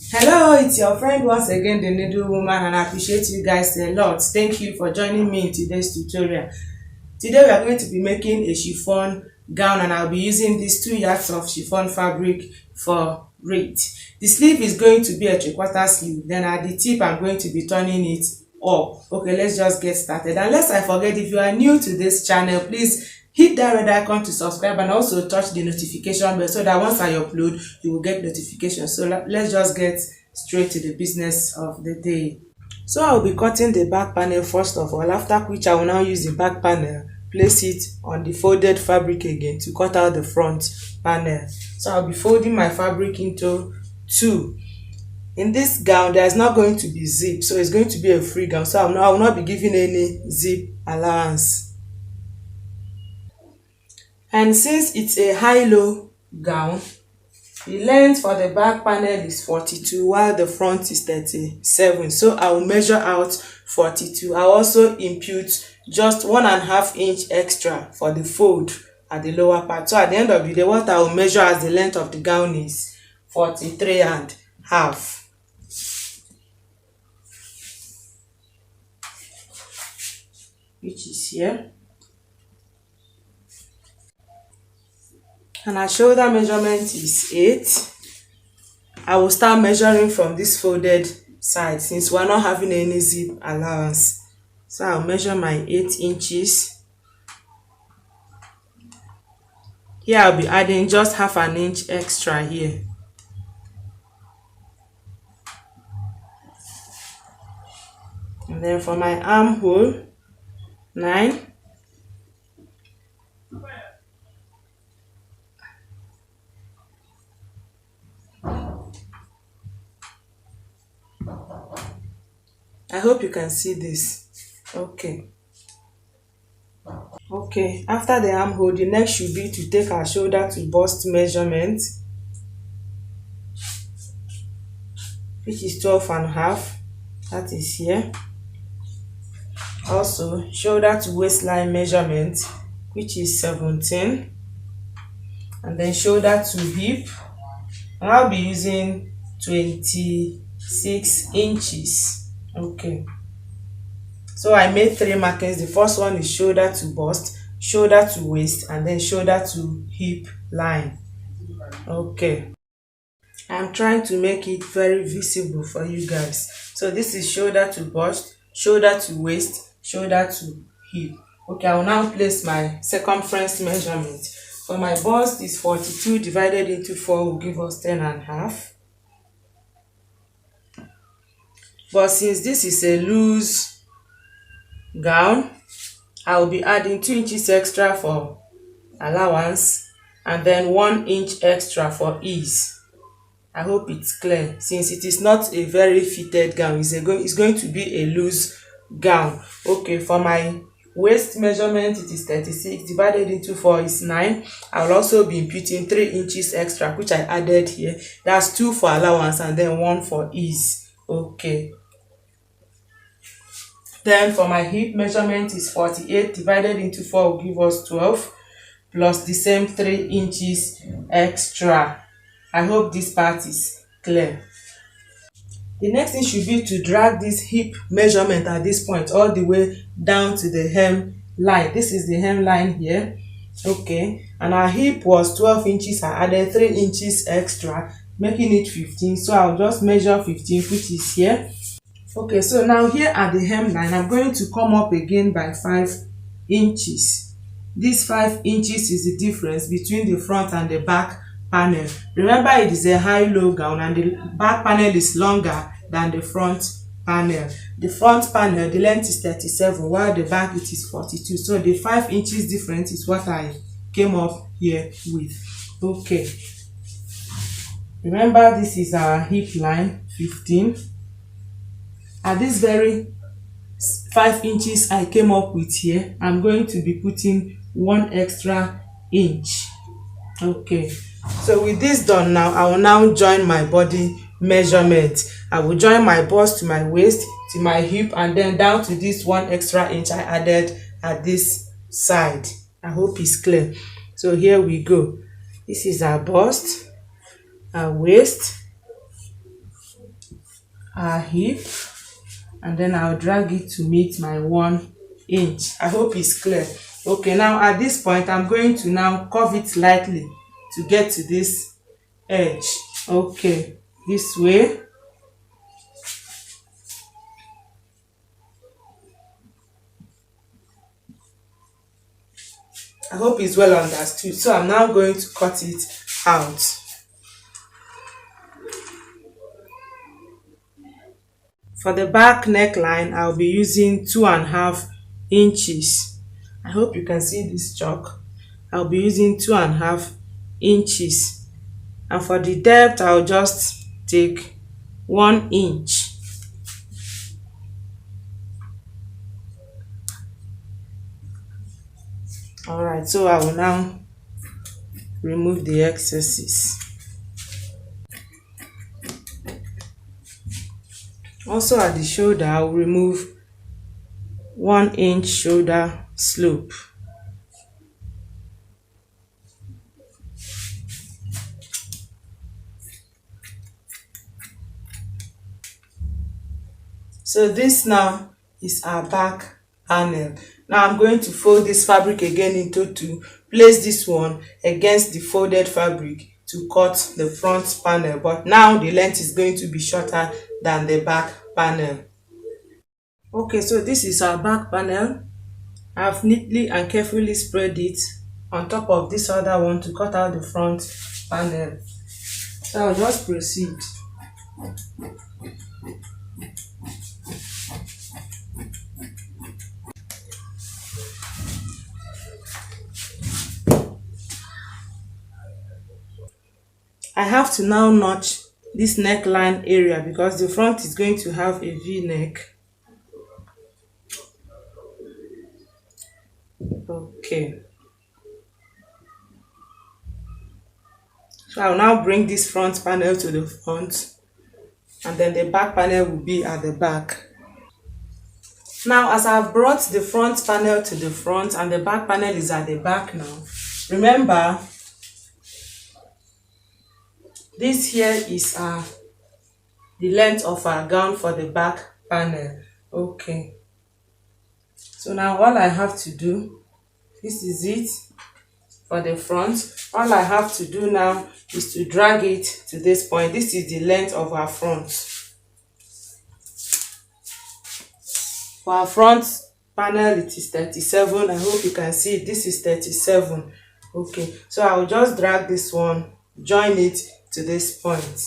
Hello, it's your friend once again, the Needle Woman, and I appreciate you guys a lot. Thank you for joining me in today's tutorial. Today we are going to be making a chiffon gown, and I'll be using these 2 yards of chiffon fabric for it. The sleeve is going to be a 3/4 sleeve. Then at the tip I'm going to be turning it up. Okay, let's just get started. And lest I forget, if you are new to this channel, please hit that red icon to subscribe and also touch the notification bell so that once I upload you will get notifications. So let's just get straight to the business of the day. So I will be cutting the back panel first of all, after which I will now use the back panel, place it on the folded fabric again to cut out the front panel. So I'll be folding my fabric into two. In this gown there is not going to be zip, so it's going to be a free gown, so I will not be giving any zip allowance. And since it's a high-low gown, the length for the back panel is 42 while the front is 37. So I will measure out 42. I also impute just 1.5 inch extra for the fold at the lower part. So at the end of the day, what I will measure as the length of the gown is 43.5, which is here. And our shoulder measurement is 8. I will start measuring from this folded side since we're not having any zip allowance. So I'll measure my 8 inches. Here I'll be adding just 1/2 inch extra here. And then for my armhole, 9. I hope you can see this. Okay, after the armhole, the next should be to take our shoulder to bust measurement, which is 12.5. that is here. Also shoulder to waistline measurement, which is 17. And then shoulder to hip, and I'll be using 26 inches. Okay, so I made 3 markings. The first one is shoulder to bust, shoulder to waist, and then shoulder to hip line. Okay, I'm trying to make it very visible for you guys. So this is shoulder to bust, shoulder to waist, shoulder to hip. Okay, I will now place my circumference measurement. For my bust is 42 divided into 4 will give us 10.5. But since this is a loose gown, I will be adding 2 inches extra for allowance and then 1 inch extra for ease. I hope it's clear. Since it is not a very fitted gown, it's going to be a loose gown. Okay, for my waist measurement it is 36 divided into 4 is 9. I will also be imputing 3 inches extra, which I added here. That's 2 for allowance and then 1 for ease. Okay, then for my hip measurement is 48 divided into 4 will give us 12 plus the same 3 inches extra. I hope this part is clear. The next thing should be to drag this hip measurement at this point all the way down to the hem line. This is the hem line here. Okay, and our hip was 12 inches. I added 3 inches extra, making it 15. So I'll just measure 15, which is here. Okay, so now here at the hem line, I'm going to come up again by 5 inches. This 5 inches is the difference between the front and the back panel. Remember, it is a high-low gown and the back panel is longer than the front panel. The front panel, the length is 37 while the back it is 42. So the 5 inches difference is what I came up here with. Okay, remember this is our hip line, 15. At this very 5 inches I came up with here, I'm going to be putting 1 extra inch. Okay, so with this done now, I will now join my body measurement. I will join my bust to my waist, to my hip, and then down to this 1 extra inch I added at this side. I hope it's clear. So here we go. This is our bust, our waist, our hip, and then I'll drag it to meet my 1 inch. I hope it's clear. Okay, now at this point I'm going to now curve it slightly to get to this edge. Okay, this way. I hope it's well understood. So I'm now going to cut it out. For the back neckline, I'll be using 2.5 inches. I hope you can see this chalk. I'll be using 2.5 inches. And for the depth, I'll just take 1 inch. Alright, so I will now remove the excesses. Also at the shoulder, I will remove 1 inch shoulder slope. So this now is our back panel. Now I'm going to fold this fabric again into two, place this one against the folded fabric to cut the front panel, but now the length is going to be shorter than the back panel. Okay, so this is our back panel. I've neatly and carefully spread it on top of this other one to cut out the front panel. So I'll just proceed. I have to now notch this neckline area because the front is going to have a V-neck. Okay. So I'll now bring this front panel to the front, and then the back panel will be at the back. Now, as I've brought the front panel to the front and the back panel is at the back now, remember, this here is the length of our gown for the back panel. Okay. So now all I have to do, this is it for the front. All I have to do now is to drag it to this point. This is the length of our front. For our front panel, it is 37. I hope you can see it. This is 37. Okay, so I will just drag this one, join it to this point.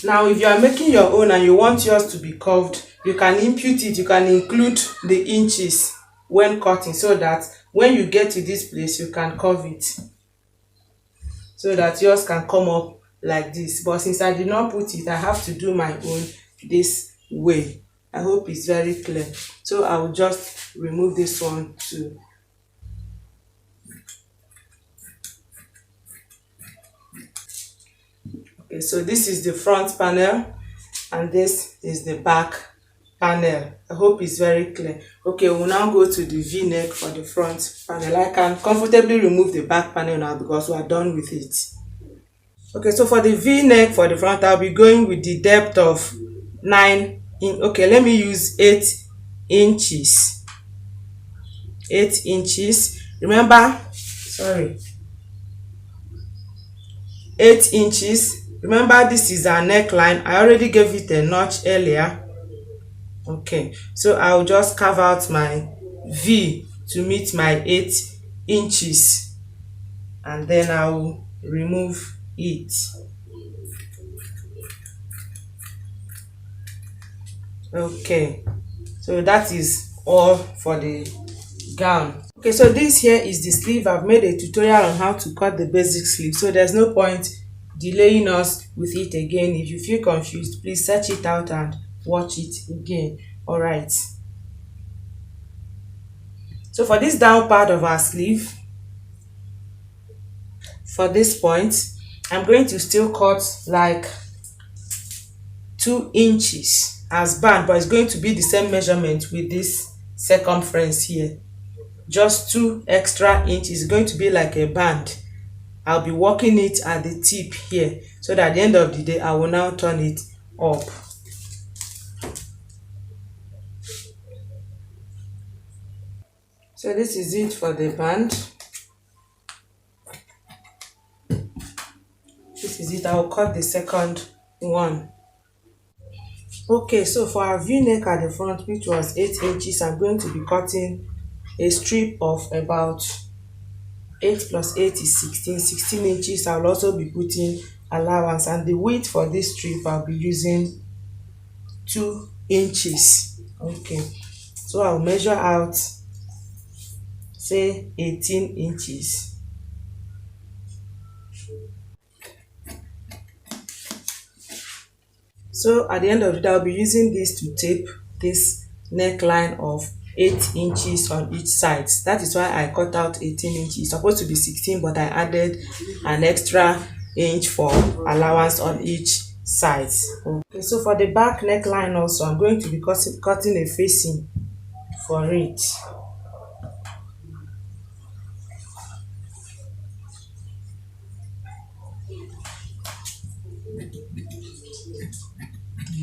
Now, if you are making your own and you want yours to be curved, you can impute it, you can include the inches when cutting, so that when you get to this place, you can curve it, so that yours can come up like this. But since I did not put it, I have to do my own this way. I hope it's very clear. So I will just remove this one too. Okay, so this is the front panel and this is the back panel. I hope it's very clear. Okay, we'll now go to the V-neck for the front panel. I can comfortably remove the back panel now because we are done with it. Okay, so for the V-neck for the front, I'll be going with the depth of 9 inches. Okay, let me use 8 inches. 8 inches. Remember, 8 inches. Remember, this is our neckline. I already gave it a notch earlier. Okay, so I'll just carve out my V to meet my 8 inches, and then I'll remove it. Okay, so that is all for the gown. Okay, so this here is the sleeve. I've made a tutorial on how to cut the basic sleeve, so there's no point delaying us with it again. If you feel confused, please search it out and watch it again. All right, so for this down part of our sleeve, for this point, I'm going to still cut like 2 inches as band, but it's going to be the same measurement with this circumference here. Just 2 extra inches. It's going to be like a band. I'll be working it at the tip here, so that at the end of the day I will now turn it up. So this is it for the band. This is it. I will cut the second one. Okay, so for our v-neck at the front, which was 8 inches, I'm going to be cutting a strip of about 8 plus 8 is 16 inches. I'll also be putting allowance, and the width for this strip I'll be using 2 inches. Okay, so I'll measure out, say 18 inches. So at the end of it, I'll be using this to tape this neckline of 8 inches on each side. That is why I cut out 18 inches. It's supposed to be 16, but I added an extra inch for allowance on each side. Okay, so for the back neckline also, I'm going to be cutting a facing for it.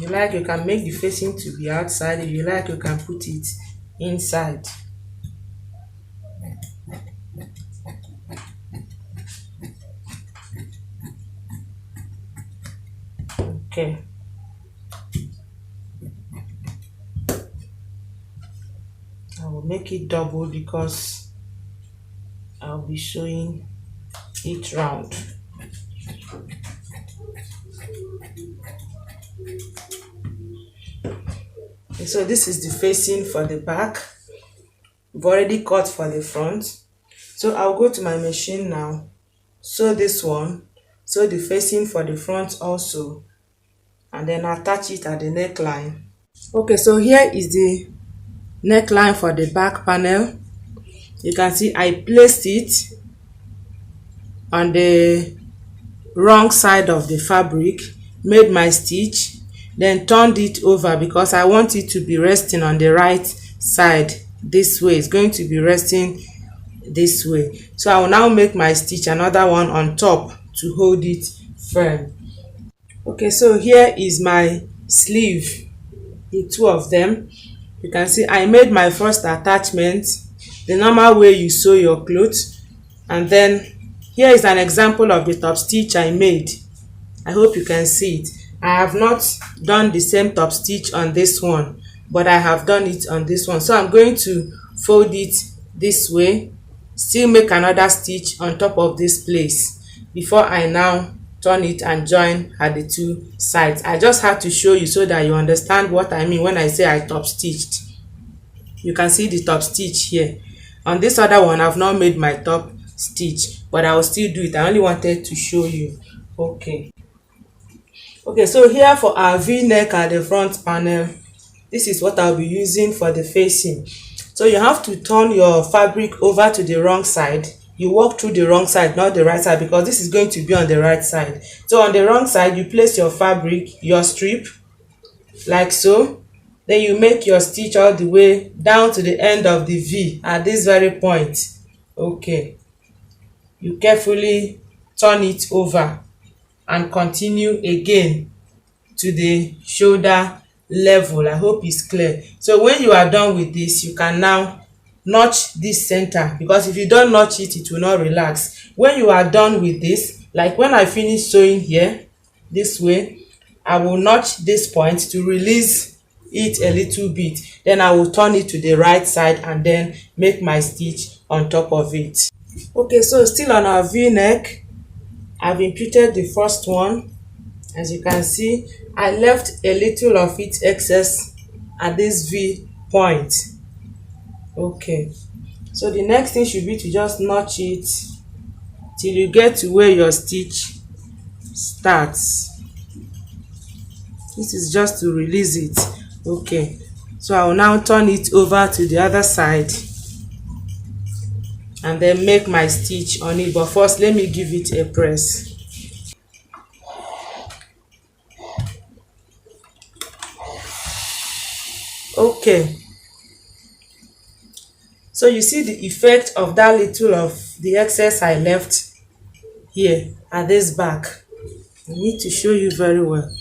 If you like, you can make the facing to be outside. If you like, you can put it inside. Okay. I will make it double because I'll be showing it round. Okay, so this is the facing for the back. We've already cut for the front. So I'll go to my machine now, sew this one, sew the facing for the front also, and then attach it at the neckline. Okay, so here is the neckline for the back panel. You can see I placed it on the wrong side of the fabric, made my stitch, then turned it over because I want it to be resting on the right side this way. It's going to be resting this way. So I will now make my stitch another one on top to hold it firm. Okay, so here is my sleeve, the two of them. You can see I made my first attachment the normal way you sew your clothes, and then here is an example of the top stitch I made. I hope you can see it. I have not done the same top stitch on this one, but I have done it on this one. So I'm going to fold it this way, still make another stitch on top of this place before I now turn it and join at the two sides. I just have to show you so that you understand what I mean when I say I top stitched. You can see the top stitch here. On this other one, I've not made my top stitch, but I will still do it. I only wanted to show you. Okay, so here for our v-neck at the front panel, this is what I'll be using for the facing. So you have to turn your fabric over to the wrong side. You walk through the wrong side, not the right side, because this is going to be on the right side. So on the wrong side, you place your fabric, your strip, like so. Then you make your stitch all the way down to the end of the V at this very point. Okay, you carefully turn it over and continue again to the shoulder level. I hope it's clear. So when you are done with this, you can now notch this center, because if you don't notch it, it will not relax. When you are done with this, like when I finish sewing here this way, I will notch this point to release it a little bit. Then I will turn it to the right side and then make my stitch on top of it. Okay, so still on our v-neck, I've imputed the first one. As you can see, I left a little of it excess at this V point. Okay, so the next thing should be to just notch it till you get to where your stitch starts. This is just to release it. Okay, so I will now turn it over to the other side and then make my stitch on it. But first, let me give it a press. Okay, so you see the effect of that little of the excess I left here at this back. I need to show you very well.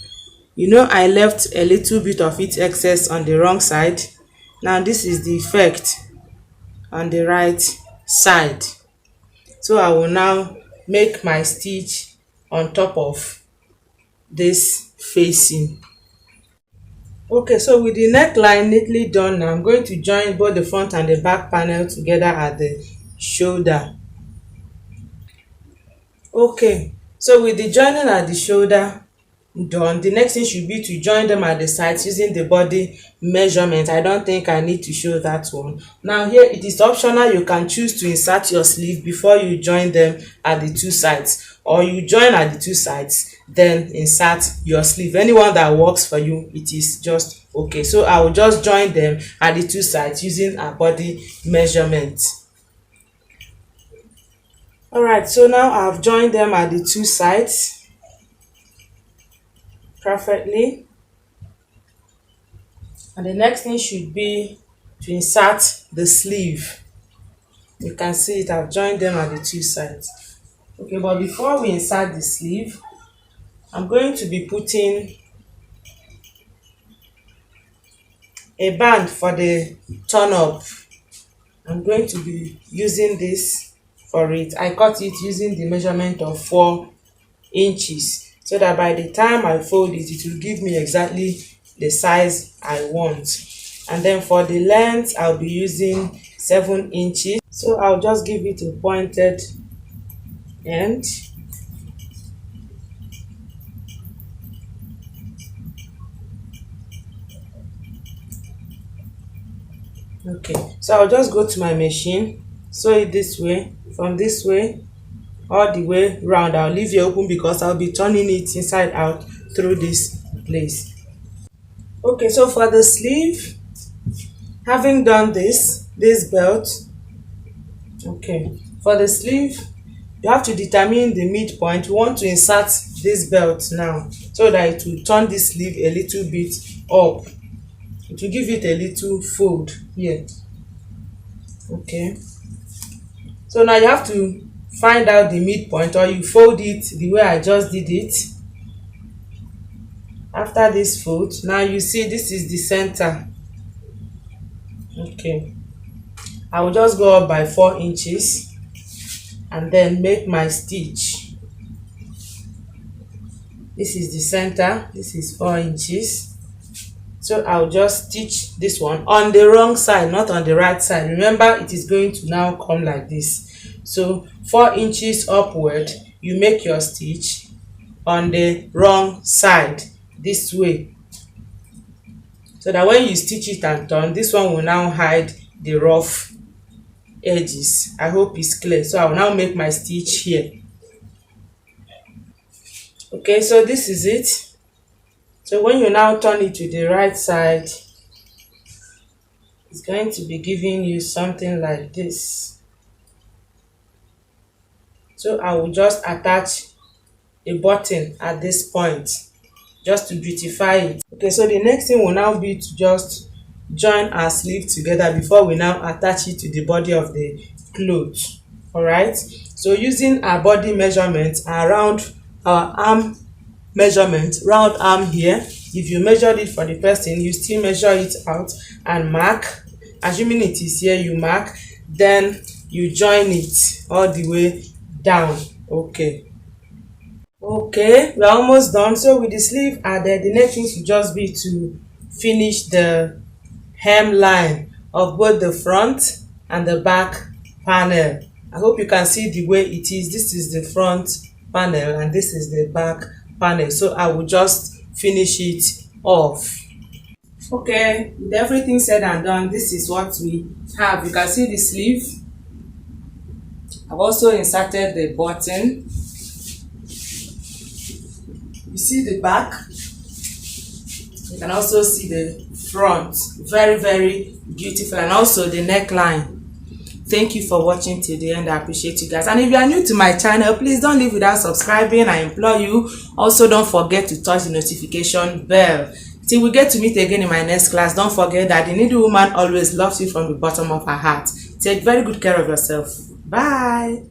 You know, I left a little bit of it excess on the wrong side. Now this is the effect on the right side. So I will now make my stitch on top of this facing. Okay, so with the neckline neatly done now, I'm going to join both the front and the back panel together at the shoulder. Okay, so with the joining at the shoulder done, the next thing should be to join them at the sides using the body measurement. I don't think I need to show that one. Now here it is optional. You can choose to insert your sleeve before you join them at the two sides, or you join at the two sides then insert your sleeve. Anyone that works for you, it is just okay. So I will just join them at the two sides using a body measurement. All right, so now I've joined them at the two sides perfectly, and the next thing should be to insert the sleeve. You can see it, I've joined them at the two sides. Okay, but before we insert the sleeve, I'm going to be putting a band for the turn up. I'm going to be using this for it. I cut it using the measurement of 4 inches, so that by the time I fold it, it will give me exactly the size I want. And then for the length, I'll be using 7 inches. So I'll just give it a pointed end. Okay, so I'll just go to my machine, sew it this way, from this way all the way round. I'll leave it open because I'll be turning it inside out through this place. Okay, so for the sleeve, having done this belt, okay, for the sleeve you have to determine the midpoint. You want to insert this belt now so that it will turn this sleeve a little bit up. It will give it a little fold here. Okay, so now you have to find out the midpoint, or you fold it the way I just did it. After this fold, now you see this is the center. Okay, I will just go up by 4 inches and then make my stitch. This is the center, this is 4 inches. So I'll just stitch this one on the wrong side, not on the right side. Remember, it is going to now come like this. So 4 inches upward, you make your stitch on the wrong side this way, so that when you stitch it and turn, this one will now hide the rough edges. I hope it's clear. So I will now make my stitch here. Okay, so this is it. So when you now turn it to the right side, it's going to be giving you something like this. So I will just attach a button at this point just to beautify it. Okay, so the next thing will now be to just join our sleeve together before we now attach it to the body of the clothes. All right, so using our body measurement around our arm measurement, round arm here, if you measured it for the person, you still measure it out and mark. Assuming it is here, you mark, then you join it all the way down. Okay, we're almost done. So with the sleeve added, the next thing should just be to finish the hemline of both the front and the back panel. I hope you can see the way it is. This is the front panel and this is the back panel. So I will just finish it off. Okay, with everything said and done, this is what we have. You can see the sleeve. I've also inserted the button. You see the back. You can also see the front. Very, very beautiful. And also the neckline. Thank you for watching till the end. I appreciate you guys. And if you are new to my channel, please don't leave without subscribing. I implore you. Also, don't forget to touch the notification bell. Till we get to meet again in my next class, don't forget that the needle woman always loves you from the bottom of her heart. Take very good care of yourself. Bye.